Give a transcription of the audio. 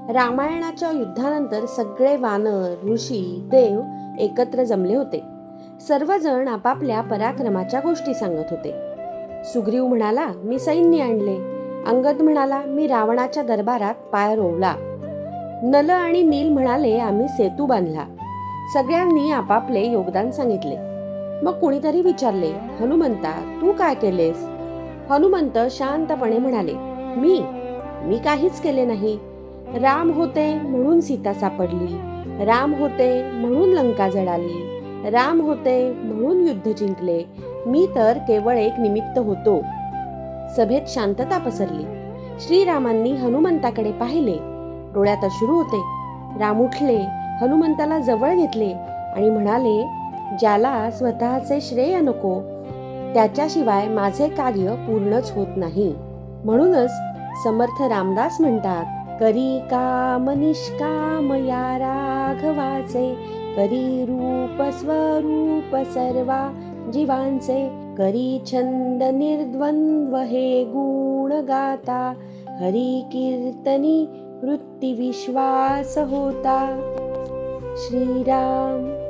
रामायणाच्या युद्धानंतर सगळे वानर, ऋषी, देव एकत्र जमले होते. सर्वजण आपापल्या पराक्रमाच्या गोष्टी सांगत होते. सुग्रीव म्हणाला, मी सैन्य आणले. अंगद म्हणाला, मी रावणाच्या दरबारात पाय रोवला. नल आणि नील म्हणाले, आम्ही सेतू बांधला. सगळ्यांनी आपापले योगदान सांगितले. मग कुणीतरी विचारले, हनुमंता, तू काय केलेस? हनुमंत शांतपणे म्हणाले, मी काहीच केले नाही. राम होते म्हणून सीता सापडली, राम होते म्हणून लंका जळाली, राम होते म्हणून युद्ध जिंकले. मी तर केवळ एक निमित्त होतो. सभेत शांतता पसरली. श्रीरामांनी हनुमंताकडे पाहिले. डोळ्यात अश्रू होते. राम उठले, हनुमंताला जवळ घेतले आणि म्हणाले, ज्याला स्वतःचे श्रेय नको त्याच्याशिवाय माझे कार्य पूर्णच होत नाही. म्हणूनच समर्थ रामदास म्हणतात, करी काम निष्काम या राघवाचे, करी रूप स्वरूप सर्वा जीवांचे, करी छंद निर्द्वंद्व हे गुण गाता, हरी कीर्तनी वृत्ती विश्वास होता. श्रीराम